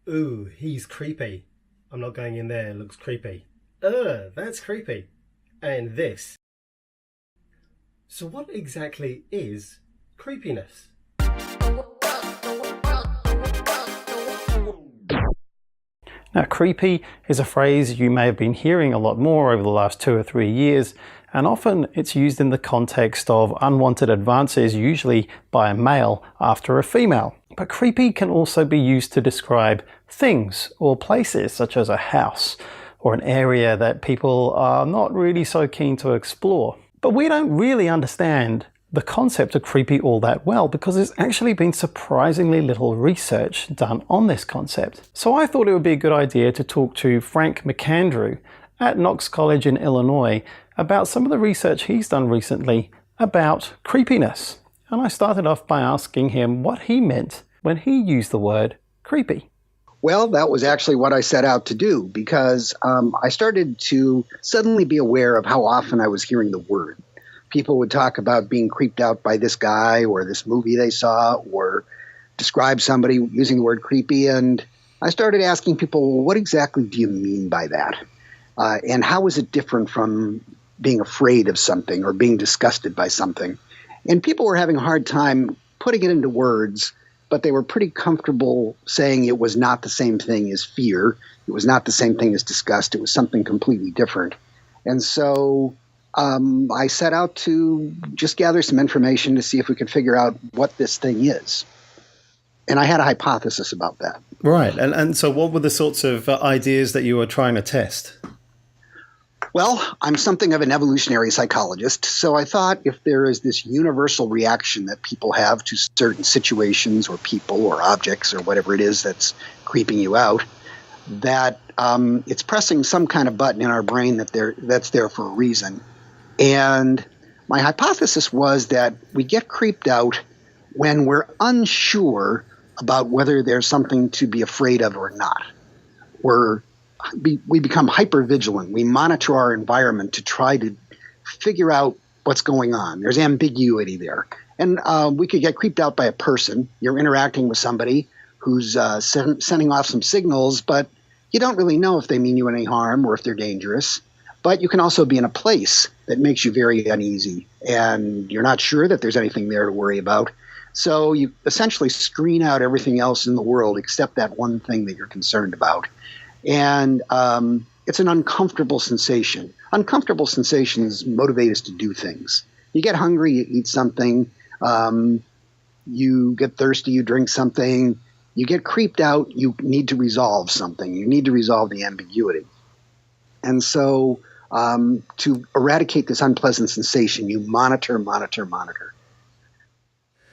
Ooh, he's creepy. I'm not going in there, it looks creepy. That's creepy. And this. So, what exactly is creepiness? Now, creepy is a phrase you may have been hearing a lot more over the last 2 or 3 years, and often it's used in the context of unwanted advances, usually by a male after a female. But creepy can also be used to describe things or places, such as a house or an area that people are not really so keen to explore. But we don't really understand the concept of creepy all that well because there's actually been surprisingly little research done on this concept. So I thought it would be a good idea to talk to Frank McAndrew at Knox College in Illinois about some of the research he's done recently about creepiness. And I started off by asking him what he meant when he used the word creepy. Well, that was actually what I set out to do because I started to suddenly be aware of how often I was hearing the word. People would talk about being creeped out by this guy or this movie they saw or describe somebody using the word creepy. And I started asking people, well, what exactly do you mean by that? And how is it different from being afraid of something or being disgusted by something? And people were having a hard time putting it into words, but they were pretty comfortable saying it was not the same thing as fear. It was not the same thing as disgust. It was something completely different. And so I set out to just gather some information to see if we could figure out what this thing is. And I had a hypothesis about that. Right. And so what were the sorts of ideas that you were trying to test? Well, I'm something of an evolutionary psychologist, so I thought if there is this universal reaction that people have to certain situations or people or objects or whatever it is that's creeping you out, that it's pressing some kind of button in our brain that's there for a reason. And my hypothesis was that we get creeped out when we're unsure about whether there's something to be afraid of or not. We become hypervigilant. We monitor our environment to try to figure out what's going on. There's ambiguity there. And we could get creeped out by a person. You're interacting with somebody who's sending off some signals, but you don't really know if they mean you any harm or if they're dangerous. But you can also be in a place that makes you very uneasy, and you're not sure that there's anything there to worry about. So you essentially screen out everything else in the world except that one thing that you're concerned about. And it's an uncomfortable sensation. Uncomfortable sensations motivate us to do things. You get hungry, you eat something. You get thirsty, you drink something. You get creeped out, you need to resolve something. You need to resolve the ambiguity. And so to eradicate this unpleasant sensation, you monitor.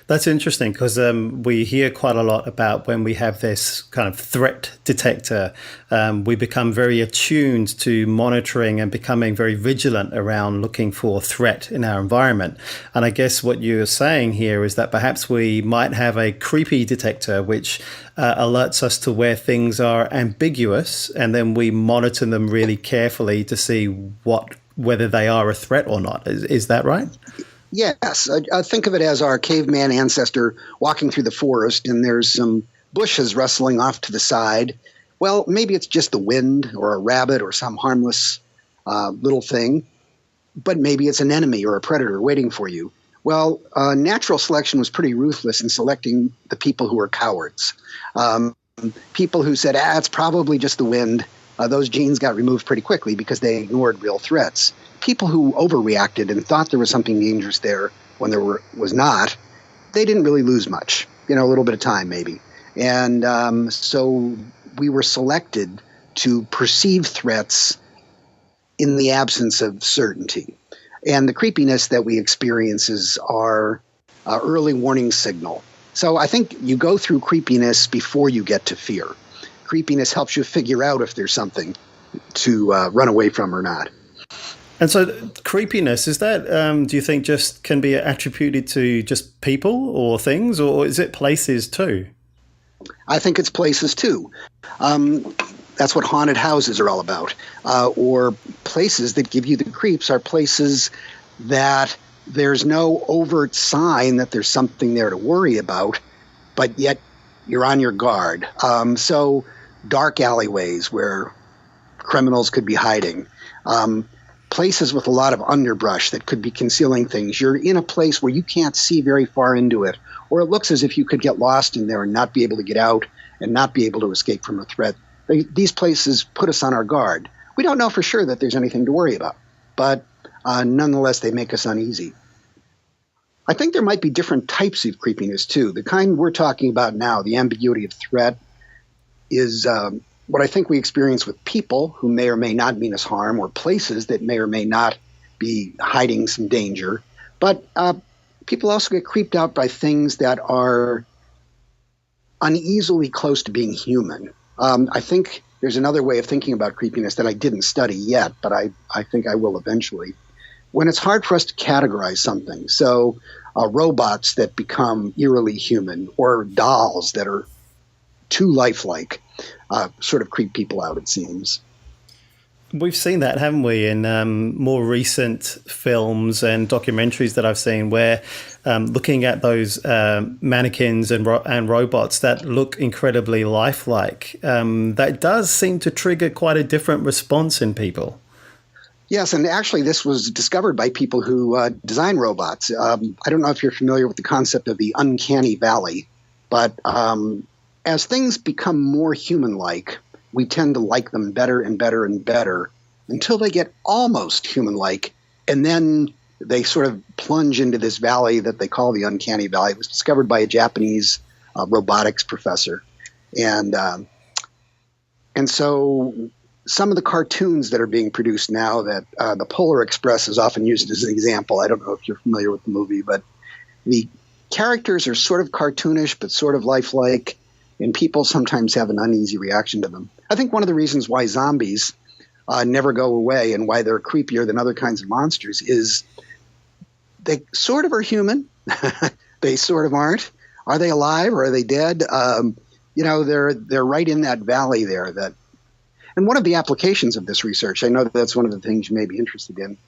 That's interesting because we hear quite a lot about when we have this kind of threat detector, we become very attuned to monitoring and becoming very vigilant around looking for threat in our environment. And I guess what you're saying here is that perhaps we might have a creepy detector which alerts us to where things are ambiguous, and then we monitor them really carefully to see whether they are a threat or not. Is that right? Yes. Think of it as our caveman ancestor walking through the forest and there's some bushes rustling off to the side. Well, maybe it's just the wind or a rabbit or some harmless little thing, but maybe it's an enemy or a predator waiting for you. Well, natural selection was pretty ruthless in selecting the people who were cowards. People who said, it's probably just the wind. Those genes got removed pretty quickly because they ignored real threats. People who overreacted and thought there was something dangerous there when there was not, they didn't really lose much, a little bit of time maybe. And so we were selected to perceive threats in the absence of certainty. And the creepiness that we experience is our early warning signal. So I think you go through creepiness before you get to fear. Creepiness helps you figure out if there's something to run away from or not. And so creepiness, is that, do you think, just can be attributed to just people or things, or is it places too? I think it's places too. That's what haunted houses are all about. Or places that give you the creeps are places that there's no overt sign that there's something there to worry about, but yet you're on your guard. So dark alleyways where criminals could be hiding, places with a lot of underbrush that could be concealing things. You're in a place where you can't see very far into it, or it looks as if you could get lost in there and not be able to get out and not be able to escape from a threat. These places put us on our guard. We don't know for sure that there's anything to worry about, but nonetheless, they make us uneasy. I think there might be different types of creepiness, too. The kind we're talking about now, the ambiguity of threat, is what I think we experience with people who may or may not mean us harm, or places that may or may not be hiding some danger. But people also get creeped out by things that are uneasily close to being human. I think there's another way of thinking about creepiness that I didn't study yet, but I think I will eventually. When it's hard for us to categorize something, so robots that become eerily human, or dolls that are too lifelike, sort of creep people out, it seems. We've seen that, haven't we, in more recent films and documentaries that I've seen, where looking at those mannequins and robots that look incredibly lifelike, that does seem to trigger quite a different response in people. Yes, and actually this was discovered by people who design robots. I don't know if you're familiar with the concept of the Uncanny Valley, but as things become more human-like, we tend to like them better and better and better until they get almost human-like, and then they sort of plunge into this valley that they call the Uncanny Valley. It was discovered by a Japanese robotics professor. And so some of the cartoons that are being produced now, that the Polar Express is often used as an example. I don't know if you're familiar with the movie, but the characters are sort of cartoonish but sort of lifelike, and people sometimes have an uneasy reaction to them. I think one of the reasons why zombies never go away and why they're creepier than other kinds of monsters is they sort of are human. They sort of aren't. Are they alive or are they dead? They're right in that valley there. And one of the applications of this research, I know that's one of the things you may be interested in,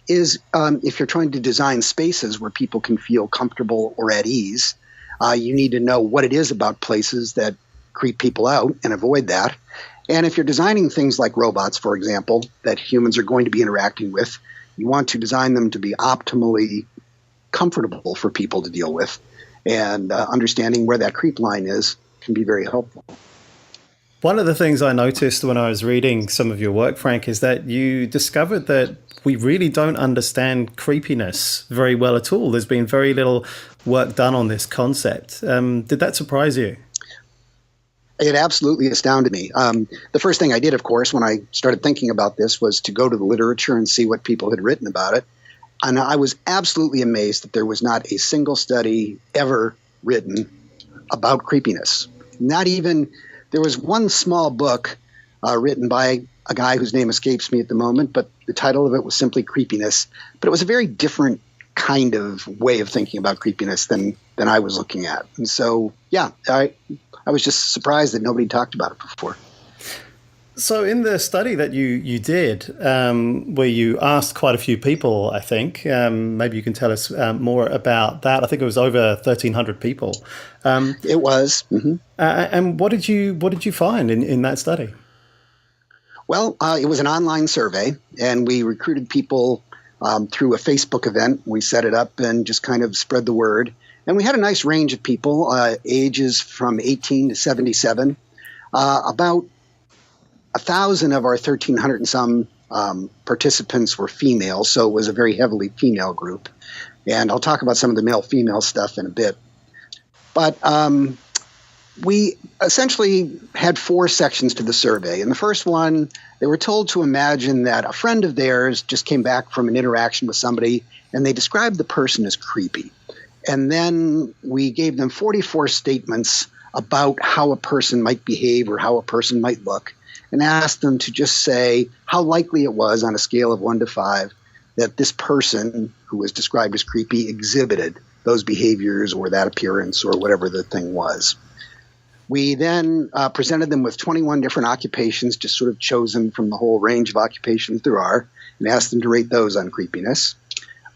is if you're trying to design spaces where people can feel comfortable or at ease, you need to know what it is about places that creep people out and avoid that. And if you're designing things like robots, for example, that humans are going to be interacting with, you want to design them to be optimally comfortable for people to deal with. And understanding where that creep line is can be very helpful. One of the things I noticed when I was reading some of your work, Frank, is that you discovered that we really don't understand creepiness very well at all. There's been very little work done on this concept. Did that surprise you? It absolutely astounded me. The first thing I did, of course, when I started thinking about this was to go to the literature and see what people had written about it. And I was absolutely amazed that there was not a single study ever written about creepiness. Not even, there was one small book written by a guy whose name escapes me at the moment, but the title of it was simply Creepiness. But it was a very different kind of way of thinking about creepiness than I was looking at. And so, yeah, I was just surprised that nobody talked about it before. So in the study that you did, where you asked quite a few people, I think, maybe you can tell us more about that. I think it was over 1,300 people. It was. Mm-hmm. And what did you find in that study? Well, it was an online survey, and we recruited people through a Facebook event. We set it up and just kind of spread the word. And we had a nice range of people, ages from 18 to 77. About 1,000 of our 1,300 and some participants were female, so it was a very heavily female group. And I'll talk about some of the male-female stuff in a bit. But we essentially had 4 sections to the survey. In the first one, they were told to imagine that a friend of theirs just came back from an interaction with somebody, and they described the person as creepy. And then we gave them 44 statements about how a person might behave or how a person might look, and asked them to just say how likely it was on a scale of 1 to 5 that this person who was described as creepy exhibited those behaviors or that appearance or whatever the thing was. We then presented them with 21 different occupations, just sort of chosen from the whole range of occupations there are, and asked them to rate those on creepiness.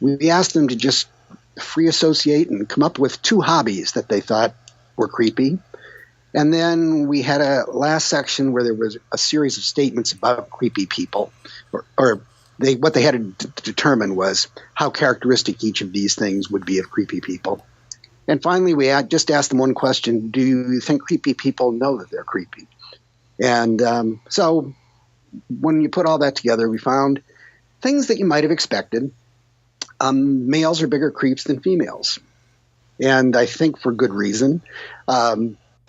We asked them to just free associate and come up with 2 hobbies that they thought were creepy. And then we had a last section where there was a series of statements about creepy people, or what they had to determine was how characteristic each of these things would be of creepy people. And finally, we just asked them one question: do you think creepy people know that they're creepy? And so when you put all that together, we found things that you might have expected. Males are bigger creeps than females. And I think for good reason.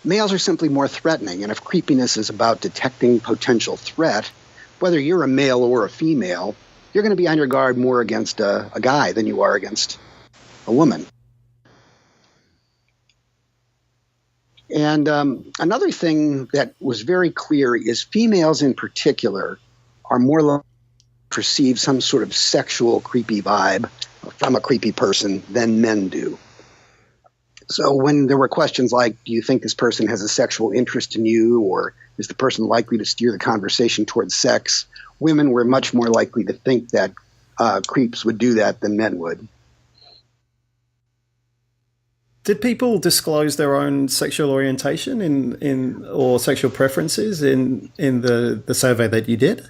Males are simply more threatening. And if creepiness is about detecting potential threat, whether you're a male or a female, you're going to be on your guard more against a guy than you are against a woman. And another thing that was very clear is females in particular are more likely to perceive some sort of sexual creepy vibe from a creepy person than men do. So when there were questions like, do you think this person has a sexual interest in you, or is the person likely to steer the conversation towards sex, women were much more likely to think that creeps would do that than men would. Did people disclose their own sexual orientation in or sexual preferences in the survey that you did?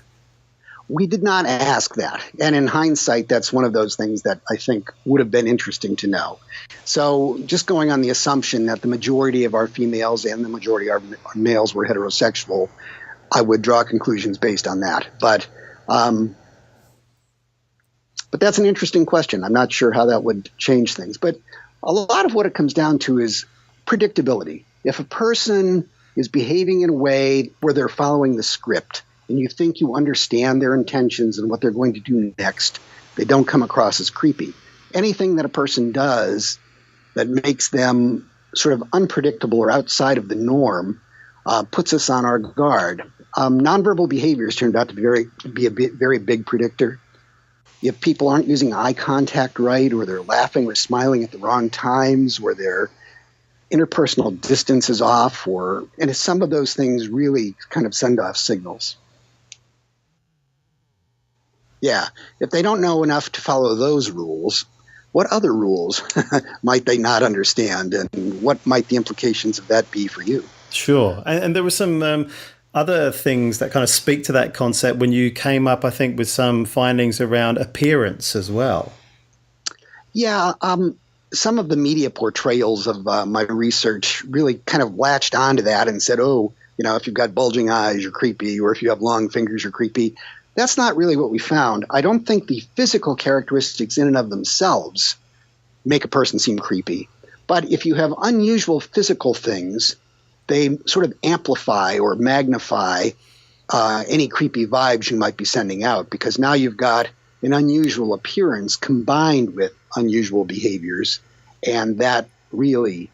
We did not ask that. And in hindsight, that's one of those things that I think would have been interesting to know. So just going on the assumption that the majority of our females and the majority of our males were heterosexual, I would draw conclusions based on that. But that's an interesting question. I'm not sure how that would change things. But a lot of what it comes down to is predictability. If a person is behaving in a way where they're following the script, and you think you understand their intentions and what they're going to do next, they don't come across as creepy. Anything that a person does that makes them sort of unpredictable or outside of the norm puts us on our guard. Nonverbal behaviors turned out to be a very big predictor. If people aren't using eye contact right, or they're laughing or smiling at the wrong times, or their interpersonal distance is off, and some of those things really kind of send off signals. Yeah, if they don't know enough to follow those rules, what other rules might they not understand, and what might the implications of that be for you? Sure. And there were some other things that kind of speak to that concept when you came up, I think, with some findings around appearance as well. Yeah, some of the media portrayals of my research really kind of latched onto that and said, oh, if you've got bulging eyes, you're creepy, or if you have long fingers, you're creepy. That's not really what we found. I don't think the physical characteristics in and of themselves make a person seem creepy. But if you have unusual physical things, they sort of amplify or magnify any creepy vibes you might be sending out, because now you've got an unusual appearance combined with unusual behaviors, and that really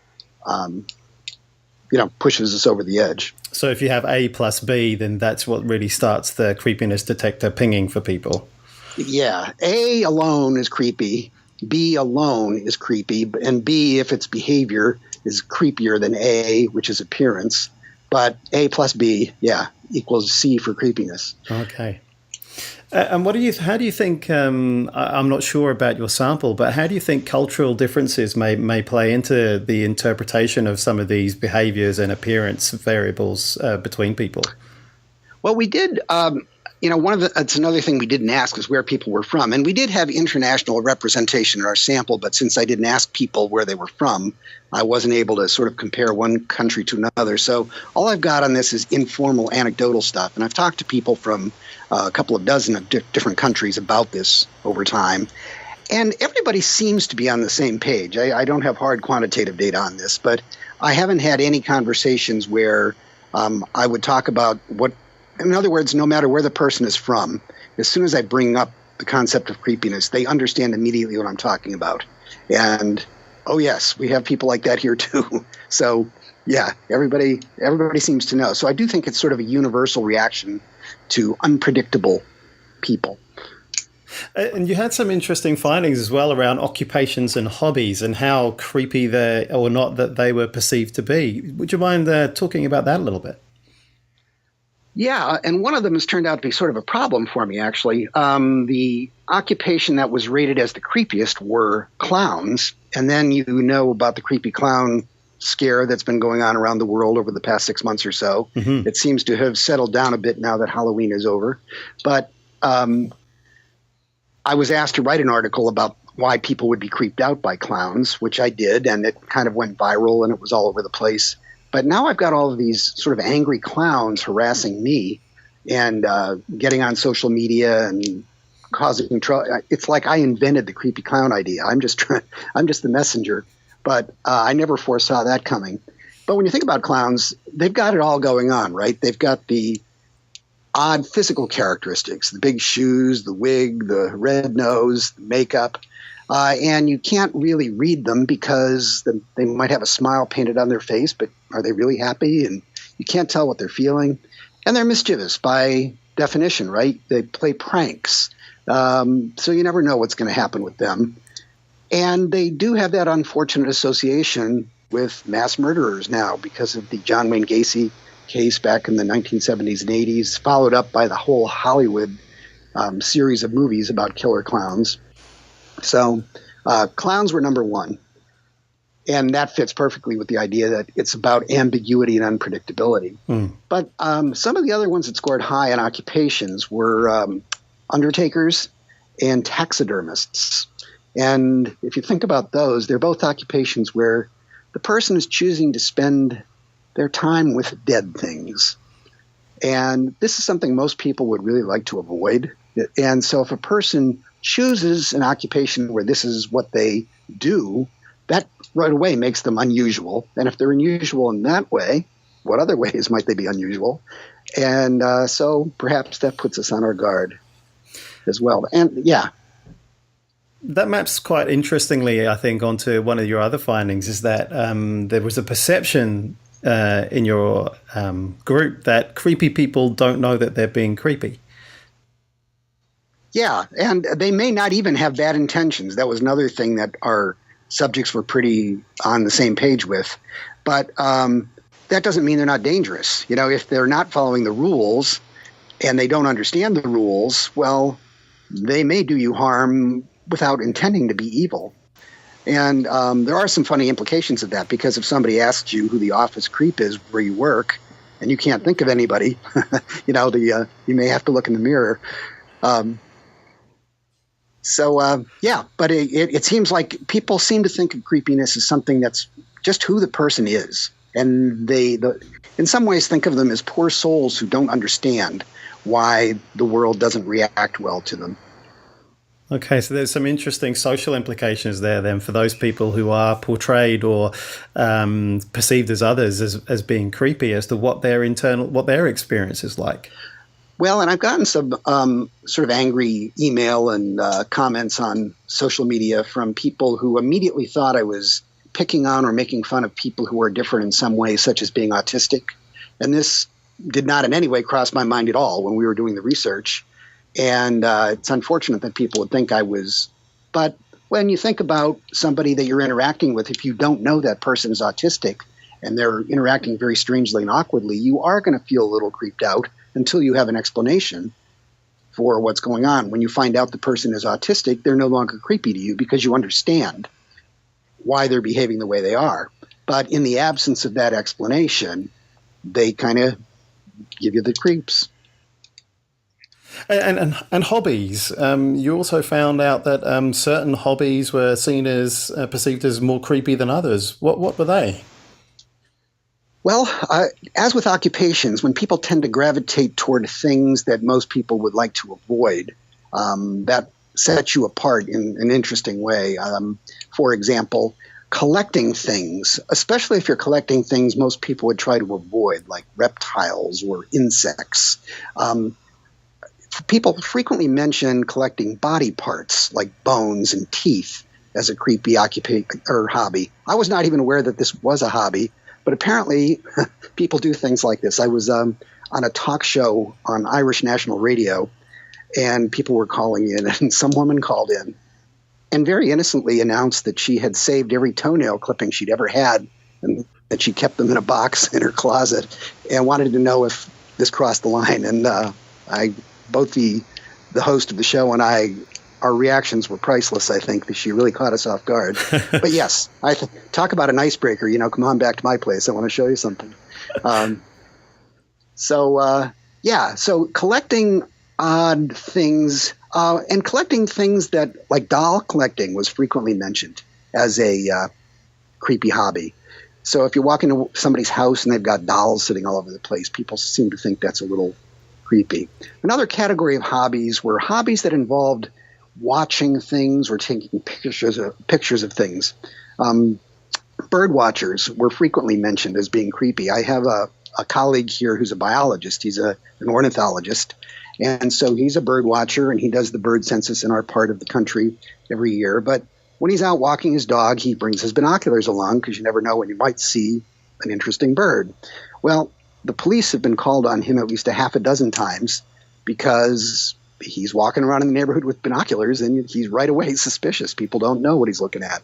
pushes us over the edge. So if you have A plus B, then that's what really starts the creepiness detector pinging for people. Yeah. A alone is creepy. B alone is creepy. And B, if it's behavior, is creepier than A, which is appearance. But A plus B, equals C for creepiness. Okay. And how do you think, I'm not sure about your sample, but how do you think cultural differences may play into the interpretation of some of these behaviors and appearance variables between people? Well, we did, it's another thing we didn't ask is where people were from. And we did have international representation in our sample, but since I didn't ask people where they were from, I wasn't able to sort of compare one country to another. So all I've got on this is informal anecdotal stuff. And I've talked to people from a couple of dozen of different countries about this over time. And everybody seems to be on the same page. I don't have hard quantitative data on this, but I haven't had any conversations where I would talk about in other words, no matter where the person is from, as soon as I bring up the concept of creepiness, they understand immediately what I'm talking about. And, oh yes, we have people like that here too. So, yeah, everybody seems to know. So I do think it's sort of a universal reaction to unpredictable people. And you had some interesting findings as well around occupations and hobbies and how creepy or not that they were perceived to be. Would you mind talking about that a little bit? Yeah, and one of them has turned out to be sort of a problem for me, actually. The occupation that was rated as the creepiest were clowns. And then you know about the creepy clown scare that's been going on around the world over the past 6 months or so. Mm-hmm. It seems to have settled down a bit now that Halloween is over. But I was asked to write an article about why people would be creeped out by clowns, which I did, and it kind of went viral and it was all over the place. But now I've got all of these sort of angry clowns harassing me and getting on social media and causing trouble. It's like I invented the creepy clown idea. I'm just the messenger. But I never foresaw that coming. But when you think about clowns, they've got it all going on, right? They've got the odd physical characteristics, the big shoes, the wig, the red nose, the makeup. And you can't really read them because they might have a smile painted on their face, but are they really happy? And you can't tell what they're feeling. And they're mischievous by definition, right? They play pranks. So you never know what's going to happen with them. And they do have that unfortunate association with mass murderers now because of the John Wayne Gacy case back in the 1970s and 80s, followed up by the whole Hollywood series of movies about killer clowns. So clowns were number one. And that fits perfectly with the idea that it's about ambiguity and unpredictability. But some of the other ones that scored high in occupations were undertakers and taxidermists. And if you think about those, they're both occupations where the person is choosing to spend their time with dead things. And this is something most people would really like to avoid. And so if a person chooses an occupation where this is what they do, that right away makes them unusual. And if they're unusual in that way, what other ways might they be unusual? And so perhaps that puts us on our guard as well. And yeah. That maps quite interestingly, I think, onto one of your other findings, is that there was a perception in your group that creepy people don't know that they're being creepy. Yeah, and they may not even have bad intentions. That was another thing that our subjects were pretty on the same page with. But that doesn't mean they're not dangerous. You know, if they're not following the rules and they don't understand the rules, well, they may do you harm without intending to be evil. And there are some funny implications of that, because if somebody asks you who the office creep is where you work and you can't think of anybody, you know, you may have to look in the mirror. Yeah, but it seems like people seem to think of creepiness as something that's just who the person is. And they in some ways think of them as poor souls who don't understand why the world doesn't react well to them. Okay, so there's some interesting social implications there then for those people who are portrayed or perceived as others as being creepy, as to what their experience is like. Well, and I've gotten some sort of angry email and comments on social media from people who immediately thought I was picking on or making fun of people who are different in some way, such as being autistic. And this did not in any way cross my mind at all when we were doing the research. And it's unfortunate that people would think I was. But when you think about somebody that you're interacting with, if you don't know that person is autistic and they're interacting very strangely and awkwardly, you are going to feel a little creeped out until you have an explanation for what's going on. When you find out the person is autistic, they're no longer creepy to you because you understand why they're behaving the way they are. But in the absence of that explanation, they kind of give you the creeps. And hobbies. You also found out that certain hobbies were seen as perceived as more creepy than others. What were they? Well, as with occupations, when people tend to gravitate toward things that most people would like to avoid, that sets you apart in an interesting way. For example, collecting things, especially if you're collecting things most people would try to avoid, like reptiles or insects. People frequently mention collecting body parts like bones and teeth as a creepy occupation or hobby. I was not even aware that this was a hobby, but apparently people do things like this. I was on a talk show on Irish National Radio, and people were calling in, and some woman called in and very innocently announced that she had saved every toenail clipping she'd ever had and that she kept them in a box in her closet, and wanted to know if this crossed the line. And both the host of the show and I our reactions were priceless. I think that she really caught us off guard. But yes, talk about an icebreaker. Come on back to my place. I want to show you something. So collecting odd things and collecting things that, like doll collecting, was frequently mentioned as a creepy hobby. So if you walk into somebody's house and they've got dolls sitting all over the place, people seem to think that's a little creepy. Another category of hobbies were hobbies that involved watching things or taking pictures of things. Bird watchers were frequently mentioned as being creepy. I have a colleague here who's a biologist. He's an ornithologist. And so he's a bird watcher, and he does the bird census in our part of the country every year. But when he's out walking his dog, he brings his binoculars along because you never know when you might see an interesting bird. Well, the police have been called on him at least a half a dozen times because he's walking around in the neighborhood with binoculars, and he's right away suspicious. People don't know what he's looking at.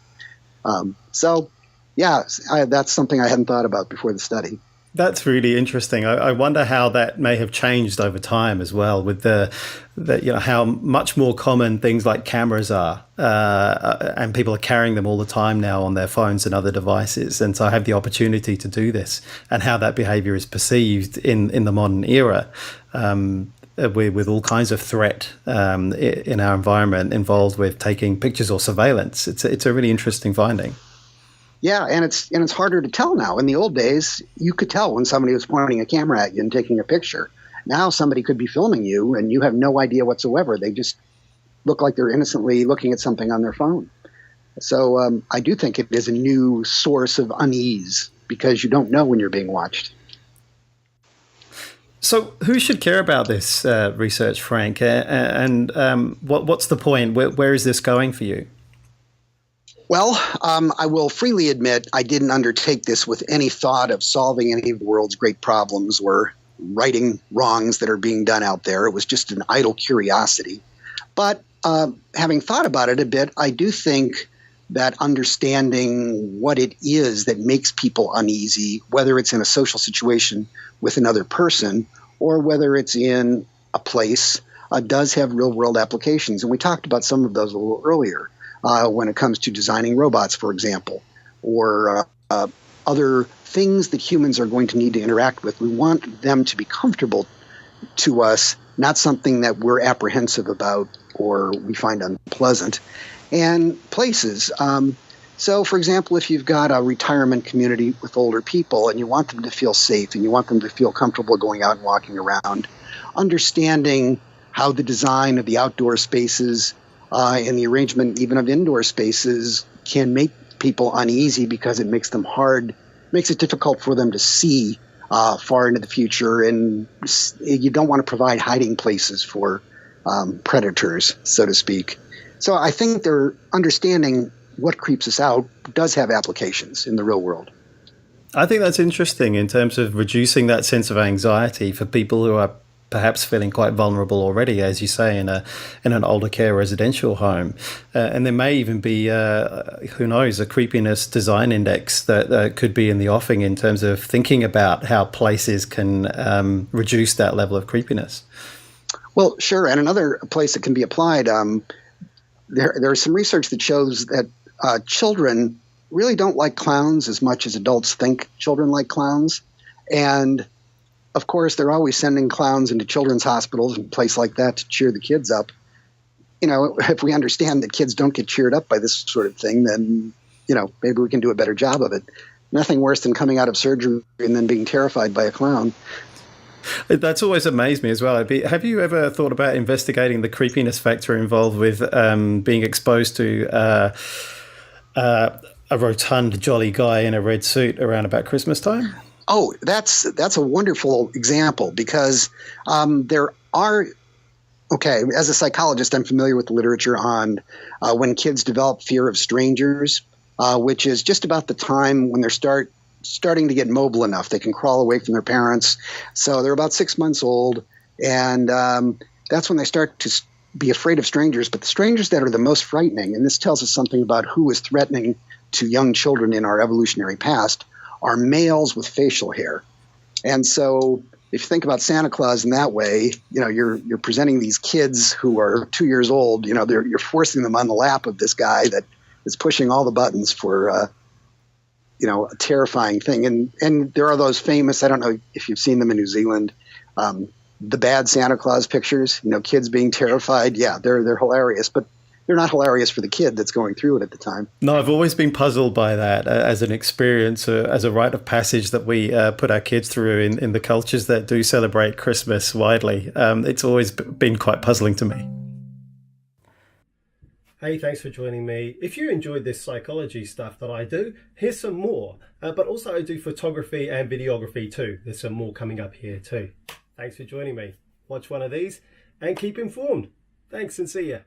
That's something I hadn't thought about before the study. That's really interesting. I wonder how that may have changed over time as well, with how much more common things like cameras are, and people are carrying them all the time now on their phones and other devices, and so I have the opportunity to do this, and how that behavior is perceived in the modern era, with all kinds of threat in our environment involved with taking pictures or surveillance. It's a really interesting finding. Yeah, and it's harder to tell now. In the old days, you could tell when somebody was pointing a camera at you and taking a picture. Now somebody could be filming you, and you have no idea whatsoever. They just look like they're innocently looking at something on their phone. So I do think it is a new source of unease because you don't know when you're being watched. So who should care about this research, Frank? And what's the point? Where is this going for you? Well, I will freely admit I didn't undertake this with any thought of solving any of the world's great problems or righting wrongs that are being done out there. It was just an idle curiosity. But having thought about it a bit, I do think that understanding what it is that makes people uneasy, whether it's in a social situation with another person or whether it's in a place, does have real-world applications. And we talked about some of those a little earlier. When it comes to designing robots, for example, or other things that humans are going to need to interact with. We want them to be comfortable to us, not something that we're apprehensive about or we find unpleasant. And places. So, for example, if you've got a retirement community with older people and you want them to feel safe and you want them to feel comfortable going out and walking around, understanding how the design of the outdoor spaces and the arrangement even of indoor spaces can make people uneasy because it makes it difficult for them to see far into the future, and you don't want to provide hiding places for predators, so to speak. So I think they're understanding what creeps us out does have applications in the real world. I think that's interesting in terms of reducing that sense of anxiety for people who are perhaps feeling quite vulnerable already, as you say, in an older care residential home. And there may even be, who knows, a creepiness design index that could be in the offing in terms of thinking about how places can reduce that level of creepiness. Well, sure. And another place that can be applied, there's some research that shows that children really don't like clowns as much as adults think children like clowns. And of course, they're always sending clowns into children's hospitals and places like that to cheer the kids up. If we understand that kids don't get cheered up by this sort of thing, then, maybe we can do a better job of it. Nothing worse than coming out of surgery and then being terrified by a clown. That's always amazed me as well. Have you ever thought about investigating the creepiness factor involved with being exposed to a rotund, jolly guy in a red suit around about Christmas time? Oh, that's a wonderful example because there are, as a psychologist, I'm familiar with the literature on when kids develop fear of strangers, which is just about the time when they're starting to get mobile enough. They can crawl away from their parents. So they're about 6 months old, and that's when they start to be afraid of strangers. But the strangers that are the most frightening, and this tells us something about who is threatening to young children in our evolutionary past, are males with facial hair. And so if you think about Santa Claus in that way, you're presenting these kids who are 2 years old. You're forcing them on the lap of this guy that is pushing all the buttons for a terrifying thing. And there are those famous, I don't know if you've seen them in New Zealand, the bad Santa Claus pictures. Kids being terrified. Yeah, they're hilarious, but they're not hilarious for the kid that's going through it at the time. No, I've always been puzzled by that as an experience, as a rite of passage that we put our kids through in the cultures that do celebrate Christmas widely. It's always been quite puzzling to me. Hey, thanks for joining me. If you enjoyed this psychology stuff that I do, here's some more. But also I do photography and videography too. There's some more coming up here too. Thanks for joining me. Watch one of these and keep informed. Thanks and see ya.